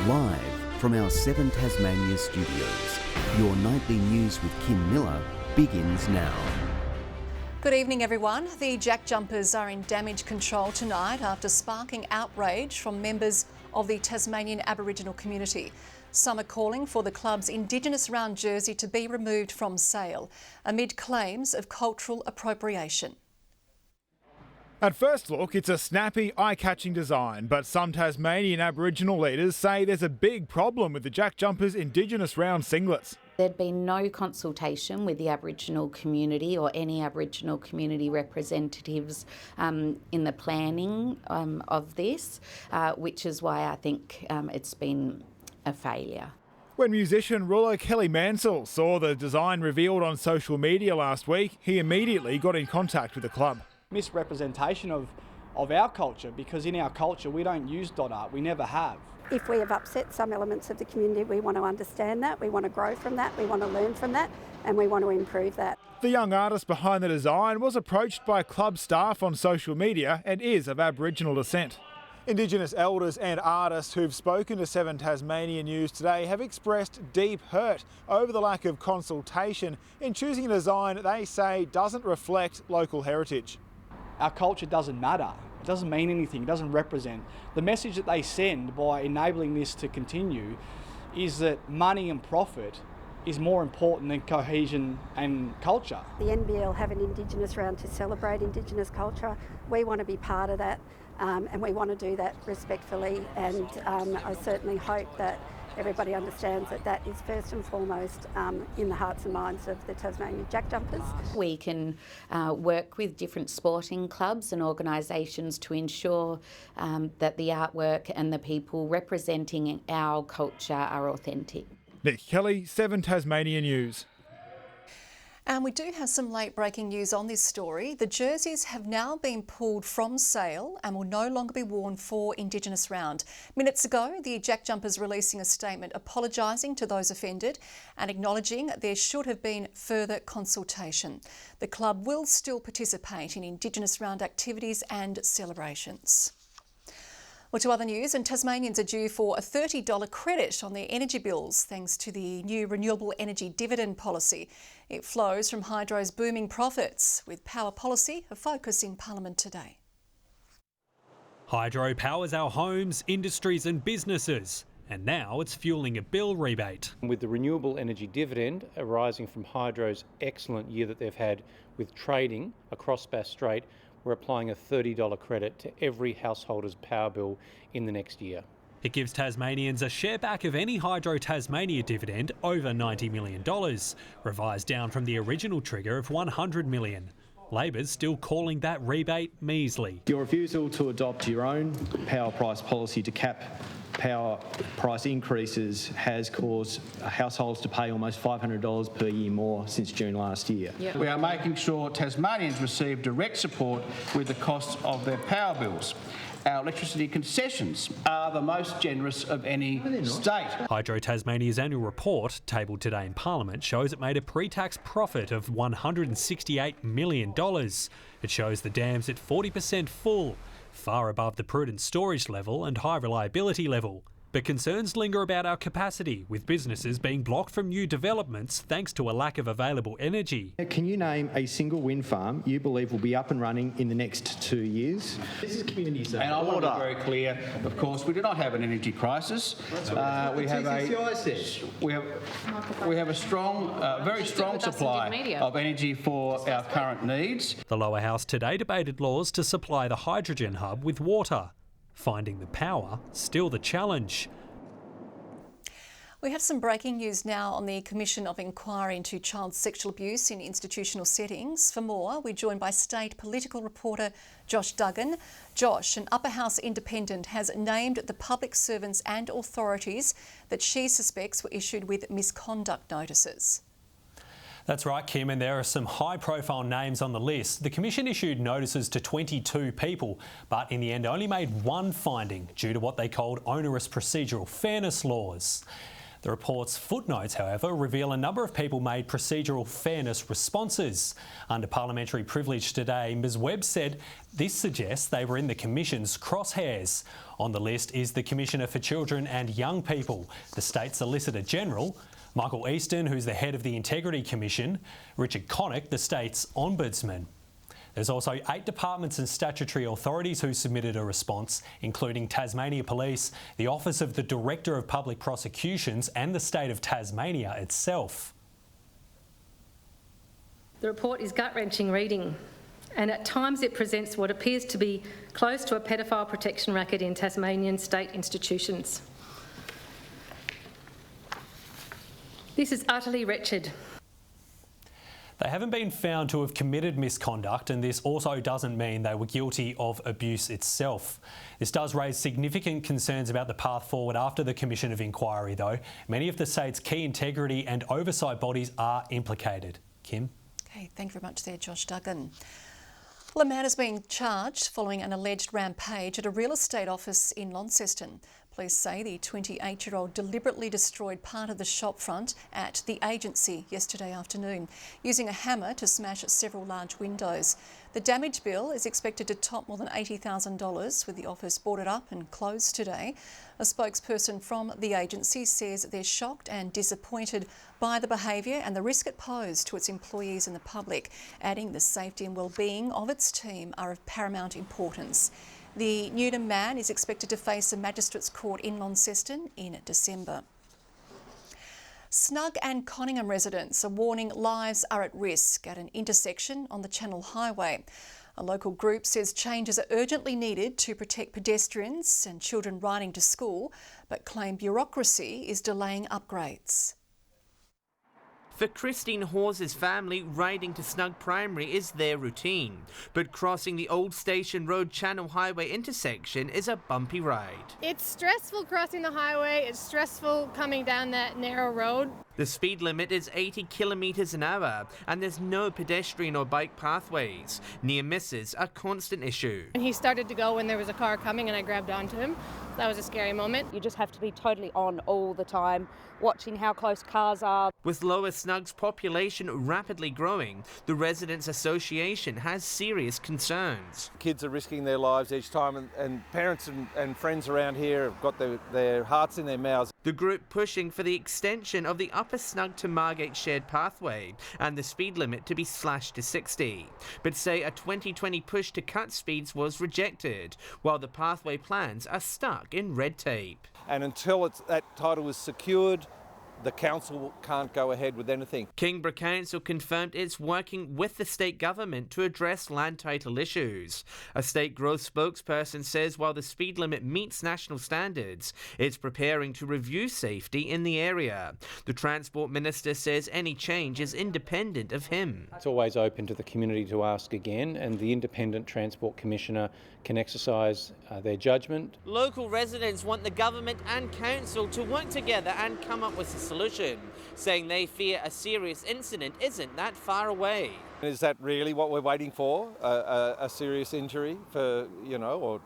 Live from our 7 Tasmania studios, your nightly news with Kim Miller begins now. Good evening, everyone. The Jack Jumpers are in damage control tonight after sparking outrage from members of the Tasmanian Aboriginal community. Some are calling for the club's Indigenous round jersey to be removed from sale amid claims of cultural appropriation. At first look, it's a snappy, eye-catching design, but some Tasmanian Aboriginal leaders say there's a big problem with the Jack Jumpers' Indigenous round singlets. There'd been no consultation with the Aboriginal community or any Aboriginal community representatives in the planning of this, which is why I think it's been a failure. When musician ruler Kelly Mansell saw the design revealed on social media last week, he immediately got in contact with the club. Misrepresentation of our culture, because in our culture we don't use dot art, we never have. If we have upset some elements of the community, we want to understand that, we want to grow from that, we want to learn from that, and we want to improve that. The young artist behind the design was approached by club staff on social media and is of Aboriginal descent. Indigenous elders and artists who've spoken to 7 Tasmania News today have expressed deep hurt over the lack of consultation in choosing a design they say doesn't reflect local heritage. Our culture doesn't matter. It doesn't mean anything. It doesn't represent. The message that they send by enabling this to continue is that money and profit is more important than cohesion and culture. The NBL have an Indigenous round to celebrate Indigenous culture. We want to be part of that and we want to do that respectfully, and I certainly hope that everybody understands that that is first and foremost in the hearts and minds of the Tasmanian Jack Jumpers. We can work with different sporting clubs and organisations to ensure that the artwork and the people representing our culture are authentic. Nick Kelly, 7 Tasmania News. And we do have some late breaking news on this story. The jerseys have now been pulled from sale and will no longer be worn for Indigenous round. Minutes ago, the Jack Jumpers releasing a statement apologising to those offended and acknowledging there should have been further consultation. The club will still participate in Indigenous round activities and celebrations. Well, to other news, and Tasmanians are due for a $30 credit on their energy bills thanks to the new renewable energy dividend policy. It flows from hydro's booming profits, with power policy a focus in Parliament today. Hydro powers our homes, industries and businesses, and now it's fuelling a bill rebate. With the renewable energy dividend arising from Hydro's excellent year that they've had with trading across Bass Strait, we're applying a $30 credit to every householder's power bill in the next year. It gives Tasmanians a share back of any Hydro Tasmania dividend over $90 million, revised down from the original trigger of $100 million. Labor's still calling that rebate measly. Your refusal to adopt your own power price policy to cap power price increases has caused households to pay almost $500 per year more since June last year. Yep. We are making sure Tasmanians receive direct support with the costs of their power bills. Our electricity concessions are the most generous of any state. Hydro Tasmania's annual report, tabled today in Parliament, shows it made a pre-tax profit of $168 million. It shows the dam's at 40% full, far above the prudent storage level and high reliability level. But concerns linger about our capacity, with businesses being blocked from new developments thanks to a lack of available energy. Can you name a single wind farm you believe will be up and running in the next 2 years? This is community zone. And I want to be very clear, of course, we do not have an energy crisis. We have a strong, very strong supply of energy for our current needs. The lower house today debated laws to supply the hydrogen hub with water. Finding the power, still the challenge. We have some breaking news now on the Commission of Inquiry into Child Sexual Abuse in Institutional Settings. For more, we're joined by state political reporter Josh Duggan. Josh, an Upper House independent, has named the public servants and authorities that she suspects were issued with misconduct notices. That's right, Kim, and there are some high-profile names on the list. The Commission issued notices to 22 people, but in the end only made one finding due to what they called onerous procedural fairness laws. The report's footnotes, however, reveal a number of people made procedural fairness responses. Under parliamentary privilege today, Ms Webb said this suggests they were in the Commission's crosshairs. On the list is the Commissioner for Children and Young People, the State Solicitor General, Michael Easton, who's the head of the Integrity Commission, Richard Connick, the State's Ombudsman. There's also 8 departments and statutory authorities who submitted a response, including Tasmania Police, the Office of the Director of Public Prosecutions and the State of Tasmania itself. The report is gut-wrenching reading, and at times it presents what appears to be close to a pedophile protection racket in Tasmanian state institutions. This is utterly wretched. They haven't been found to have committed misconduct, and this also doesn't mean they were guilty of abuse itself. This does raise significant concerns about the path forward after the Commission of Inquiry, though. Many of the state's key integrity and oversight bodies are implicated. Kim? Okay, thank you very much there, Josh Duggan. Well, a man has been charged following an alleged rampage at a real estate office in Launceston. Police say the 28-year-old deliberately destroyed part of the shop front at the agency yesterday afternoon, using a hammer to smash several large windows. The damage bill is expected to top more than $80,000, with the office boarded up and closed today. A spokesperson from the agency says they're shocked and disappointed by the behaviour and the risk it posed to its employees and the public, adding the safety and well-being of its team are of paramount importance. The Newton man is expected to face a magistrate's court in Launceston in December. Snug and Conningham residents are warning lives are at risk at an intersection on the Channel Highway. A local group says changes are urgently needed to protect pedestrians and children riding to school, but claim bureaucracy is delaying upgrades. For Christine Hawes' family, riding to Snug Primary is their routine, but crossing the Old Station Road Channel Highway intersection is a bumpy ride. It's stressful crossing the highway, it's stressful coming down that narrow road. The speed limit is 80 kilometres an hour and there's no pedestrian or bike pathways. Near misses a constant issue. And he started to go when there was a car coming and I grabbed onto him. That was a scary moment. You just have to be totally on all the time, watching how close cars are. With Lower Snug's population rapidly growing, the Residents Association has serious concerns. Kids are risking their lives each time, and parents and friends around here have got their hearts in their mouths. The group pushing for the extension of the Upper Snug to Margate shared pathway and the speed limit to be slashed to 60, but say a 2020 push to cut speeds was rejected, while the pathway plans are stuck in red tape. And until that title is secured, the council can't go ahead with anything. Kingborough Council confirmed it's working with the state government to address land title issues. A state growth spokesperson says while the speed limit meets national standards, it's preparing to review safety in the area. The Transport Minister says any change is independent of him. It's always open to the community to ask again, and the Independent Transport Commissioner can exercise their judgment. Local residents want the government and council to work together and come up with a solution, saying they fear a serious incident isn't that far away. Is that really what we're waiting for? A serious injury for,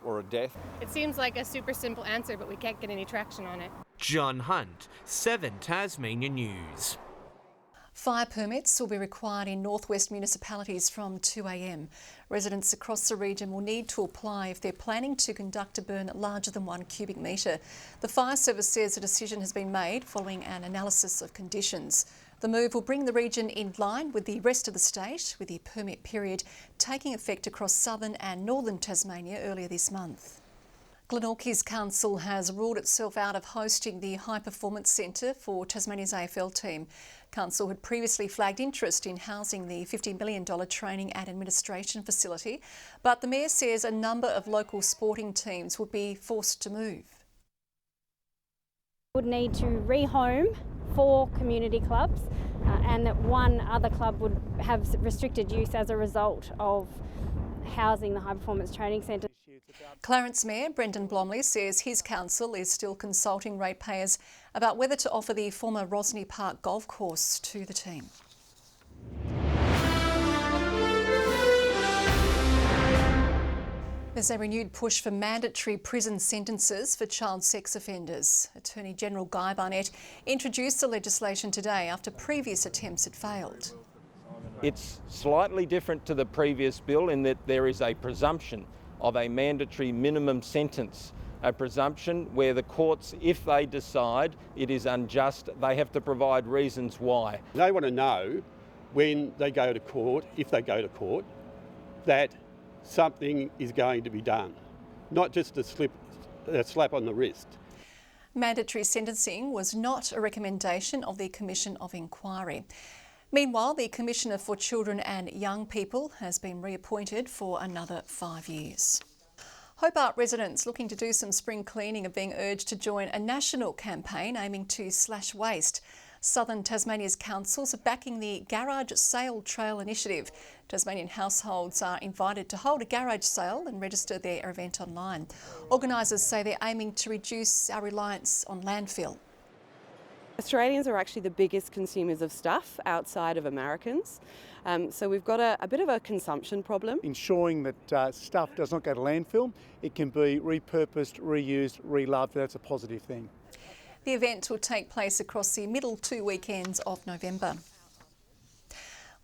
or a death? It seems like a super simple answer, but we can't get any traction on it. John Hunt, 7 Tasmania News. Fire permits will be required in northwest municipalities from 2 a.m. Residents across the region will need to apply if they're planning to conduct a burn larger than 1 cubic metre. The fire service says a decision has been made following an analysis of conditions. The move will bring the region in line with the rest of the state, with the permit period taking effect across southern and northern Tasmania earlier this month. Glenorchy's council has ruled itself out of hosting the High Performance Centre for Tasmania's AFL team. Council had previously flagged interest in housing the $50 million training and administration facility, but the Mayor says a number of local sporting teams would be forced to move. Would need to rehome 4 community clubs and that 1 other club would have restricted use as a result of housing the High Performance Training Centre. Clarence Mayor Brendan Blomley says his council is still consulting ratepayers about whether to offer the former Rosny Park golf course to the team. There's a renewed push for mandatory prison sentences for child sex offenders. Attorney General Guy Barnett introduced the legislation today after previous attempts had failed. It's slightly different to the previous bill in that there is a presumption of a mandatory minimum sentence, a presumption where the courts, if they decide it is unjust, they have to provide reasons why. They want to know when they go to court, if they go to court, that something is going to be done, not just a slap on the wrist. Mandatory sentencing was not a recommendation of the Commission of Inquiry. Meanwhile, the Commissioner for Children and Young People has been reappointed for another 5 years. Hobart residents looking to do some spring cleaning are being urged to join a national campaign aiming to slash waste. Southern Tasmania's councils are backing the Garage Sale Trail initiative. Tasmanian households are invited to hold a garage sale and register their event online. Organisers say they're aiming to reduce our reliance on landfill. Australians are actually the biggest consumers of stuff outside of Americans. So we've got a bit of a consumption problem. Ensuring that stuff does not go to landfill, it can be repurposed, reused, reloved. That's a positive thing. The event will take place across the middle 2 weekends of November.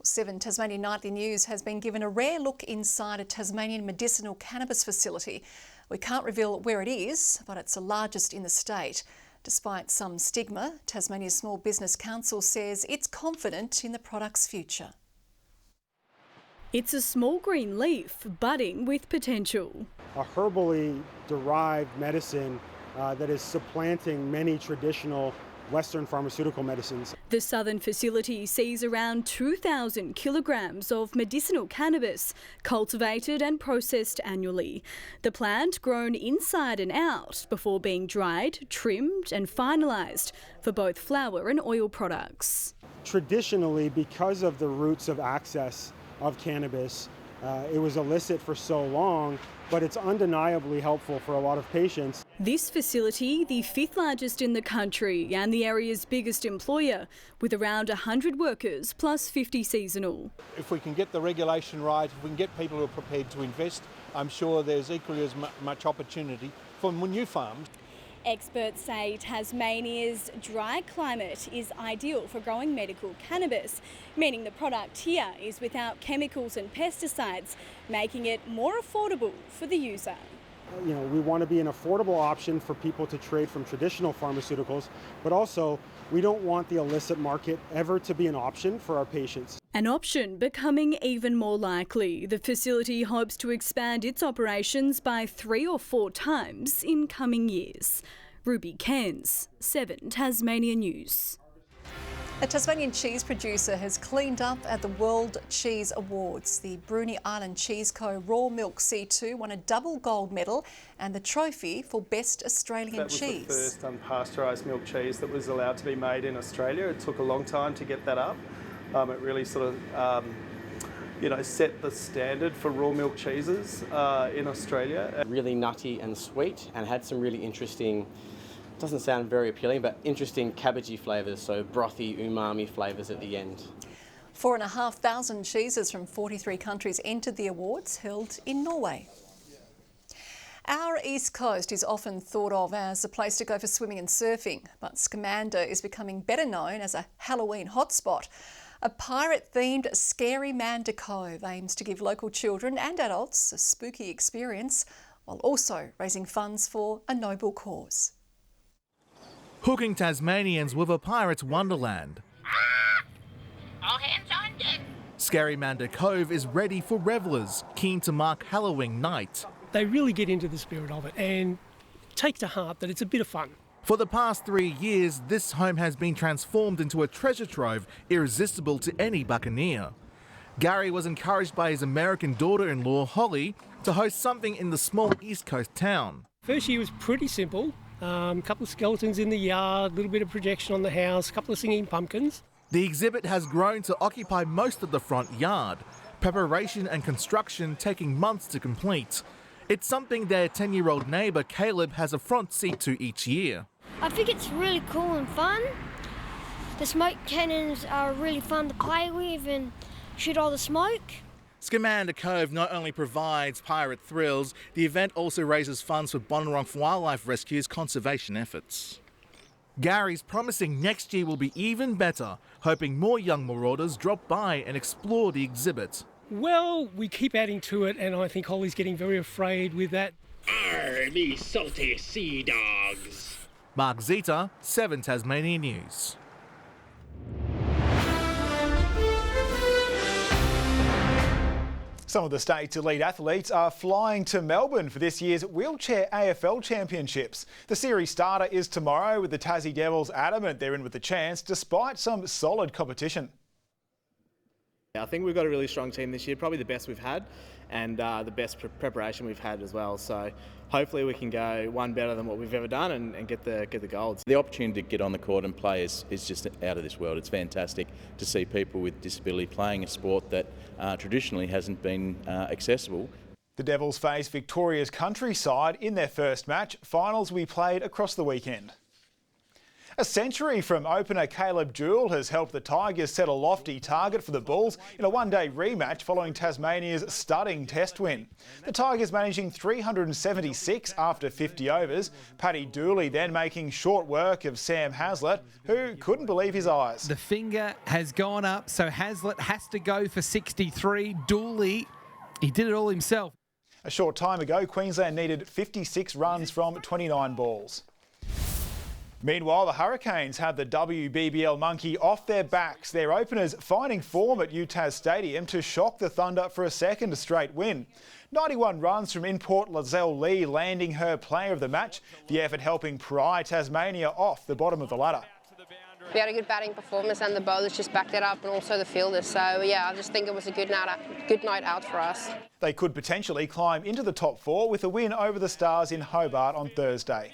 7 Tasmanian Nightly News has been given a rare look inside a Tasmanian medicinal cannabis facility. We can't reveal where it is, but it's the largest in the state. Despite some stigma, Tasmania's Small Business Council says it's confident in the product's future. It's a small green leaf budding with potential. A herbally derived medicine that is supplanting many traditional Western pharmaceutical medicines. The southern facility sees around 2,000 kilograms of medicinal cannabis cultivated and processed annually. The plant grown inside and out before being dried, trimmed and finalised for both flour and oil products. Traditionally, because of the roots of access of cannabis, it was illicit for so long, but it's undeniably helpful for a lot of patients. This facility, the 5th largest in the country and the area's biggest employer, with around 100 workers plus 50 seasonal. If we can get the regulation right, if we can get people who are prepared to invest, I'm sure there's equally as much opportunity for new farms. Experts say Tasmania's dry climate is ideal for growing medical cannabis, meaning the product here is without chemicals and pesticides, making it more affordable for the user. We want to be an affordable option for people to trade from traditional pharmaceuticals, but also we don't want the illicit market ever to be an option for our patients. An option becoming even more likely. The facility hopes to expand its operations by 3 or 4 times in coming years. Ruby Cairns, 7 Tasmania News. A Tasmanian cheese producer has cleaned up at the World Cheese Awards. The Bruny Island Cheese Co. Raw Milk C2 won a double gold medal and the trophy for Best Australian Cheese. That was the first unpasteurised milk cheese that was allowed to be made in Australia. It took a long time to get that up. It really sort of set the standard for raw milk cheeses in Australia. Really nutty and sweet, and had some really interesting, doesn't sound very appealing, but interesting cabbagey flavours, so brothy, umami flavours at the end. 4,500 cheeses from 43 countries entered the awards held in Norway. Our east coast is often thought of as a place to go for swimming and surfing, but Scamander is becoming better known as a Halloween hotspot. A pirate-themed Scary Mander Cove aims to give local children and adults a spooky experience while also raising funds for a noble cause. Hooking Tasmanians with a pirate's wonderland. All hands on deck. Scary Mander Cove is ready for revellers keen to mark Halloween night. They really get into the spirit of it and take to heart that it's a bit of fun. For the past 3 years, this home has been transformed into a treasure trove irresistible to any buccaneer. Gary was encouraged by his American daughter-in-law, Holly, to host something in the small East Coast town. First year was pretty simple. A couple of skeletons in the yard, a little bit of projection on the house, a couple of singing pumpkins. The exhibit has grown to occupy most of the front yard, preparation and construction taking months to complete. It's something their 10-year-old neighbour Caleb has a front seat to each year. I think it's really cool and fun. The smoke cannons are really fun to play with and shoot all the smoke. Scamander Cove not only provides pirate thrills, the event also raises funds for Bonorong Wildlife Rescue's conservation efforts. Gary's promising next year will be even better, hoping more young marauders drop by and explore the exhibit. Well, we keep adding to it, and I think Holly's getting very afraid with that. Arr, me salty sea dogs. Mark Zeta, 7 Tasmanian News. Some of the state's elite athletes are flying to Melbourne for this year's Wheelchair AFL Championships. The series starter is tomorrow, with the Tassie Devils adamant they're in with the chance despite some solid competition. I think we've got a really strong team this year, probably the best we've had, and the best preparation we've had as well. So hopefully we can go one better than what we've ever done and get the golds. The opportunity to get on the court and play is just out of this world. It's fantastic to see people with disability playing a sport that traditionally hasn't been accessible. The Devils face Victoria's Countryside in their first match. Finals will be played across the weekend. A century from opener Caleb Jewell has helped the Tigers set a lofty target for the Bulls in a one-day rematch following Tasmania's stunning test win. The Tigers managing 376 after 50 overs. Paddy Dooley then making short work of Sam Haslett, who couldn't believe his eyes. The finger has gone up, so Haslett has to go for 63. Dooley, he did it all himself. A short time ago, Queensland needed 56 runs from 29 balls. Meanwhile, the Hurricanes had the WBBL monkey off their backs. Their openers finding form at UTAS Stadium to shock the Thunder for a second straight win. 91 runs from import Lizelle Lee landing her player of the match, the effort helping pry Tasmania off the bottom of the ladder. We had a good batting performance and the bowlers just backed it up, and also the fielders. So yeah, I just think it was a good night out for us. They could potentially climb into the top 4 with a win over the Stars in Hobart on Thursday.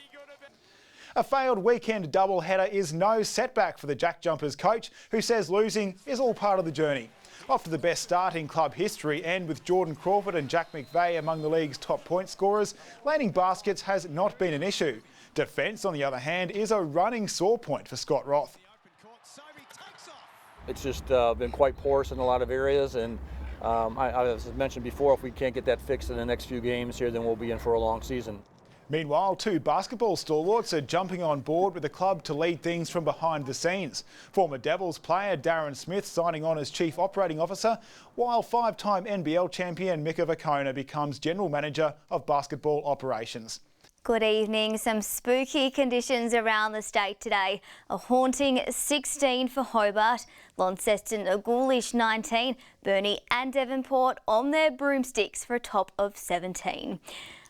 A failed weekend doubleheader is no setback for the Jack Jumpers coach, who says losing is all part of the journey. Off to the best start in club history, and with Jordan Crawford and Jack McVeigh among the league's top point scorers, landing baskets has not been an issue. Defence, on the other hand, is a running sore point for Scott Roth. It's just been quite porous in a lot of areas, and as I mentioned before, if we can't get that fixed in the next few games here, then we'll be in for a long season. Meanwhile, 2 basketball stalwarts are jumping on board with the club to lead things from behind the scenes. Former Devils player Darren Smith signing on as Chief Operating Officer, while 5-time NBL champion Mika Vakona becomes General Manager of Basketball Operations. Good evening. Some spooky conditions around the state today. A haunting 16 for Hobart, Launceston a ghoulish 19, Burnie and Devonport on their broomsticks for a top of 17.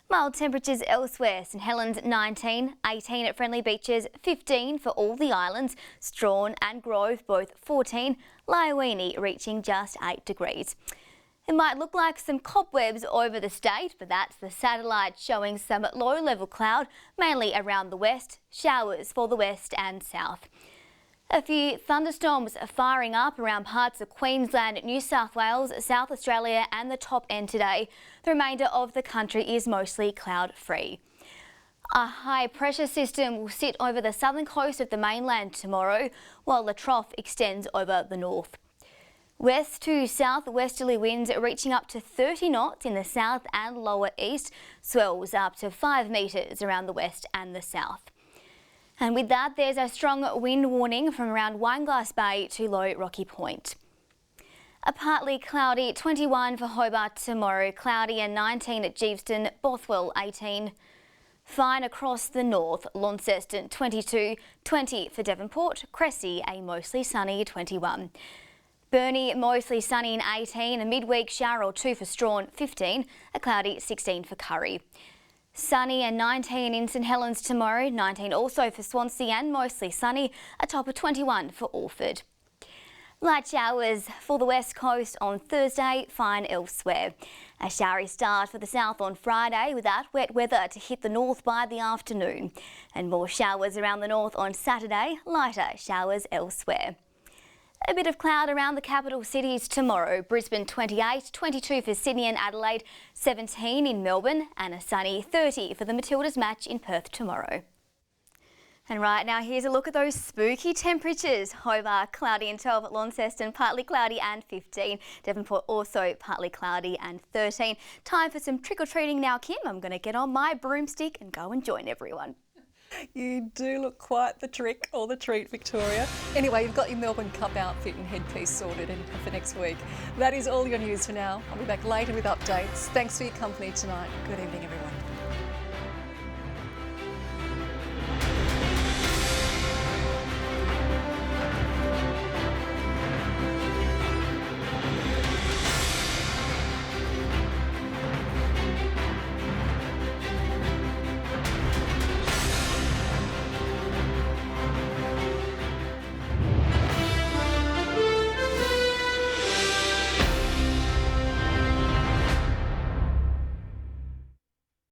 Mild temperatures elsewhere, St Helens 19, 18 at Friendly Beaches, 15 for all the islands, Strawn and Grove both 14, Lyowini reaching just 8 degrees. It might look like some cobwebs over the state, but that's the satellite showing some low-level cloud, mainly around the west, showers for the west and south. A few thunderstorms are firing up around parts of Queensland, New South Wales, South Australia and the top end today. The remainder of the country is mostly cloud-free. A high pressure system will sit over the southern coast of the mainland tomorrow, while the trough extends over the north. West to south-westerly winds reaching up to 30 knots in the south and lower east, swells up to 5 metres around the west and the south. And with that, there's a strong wind warning from around Wineglass Bay to Low Rocky Point. A partly cloudy 21 for Hobart tomorrow, cloudy and 19 at Geeveston, Bothwell 18. Fine across the north, Launceston 22, 20 for Devonport, Cressy a mostly sunny 21. Burnie mostly sunny in 18, a midweek shower or 2 for Strawn 15, a cloudy 16 for Curry. Sunny and 19 in St Helens tomorrow, 19 also for Swansea and mostly sunny, a top of 21 for Alford. Light showers for the west coast on Thursday, fine elsewhere. A showery start for the south on Friday with that wet weather to hit the north by the afternoon. And more showers around the north on Saturday, lighter showers elsewhere. A bit of cloud around the capital cities tomorrow. Brisbane 28, 22 for Sydney and Adelaide, 17 in Melbourne and a sunny 30 for the Matildas match in Perth tomorrow. And right now, here's a look at those spooky temperatures. Hobart, cloudy and 12 at Launceston, partly cloudy and 15. Devonport also partly cloudy and 13. Time for some trick-or-treating now, Kim. I'm going to get on my broomstick and go and join everyone. You do look quite the trick or the treat, Victoria. Anyway, you've got your Melbourne Cup outfit and headpiece sorted for next week. That is all your news for now. I'll be back later with updates. Thanks for your company tonight. Good evening, everyone.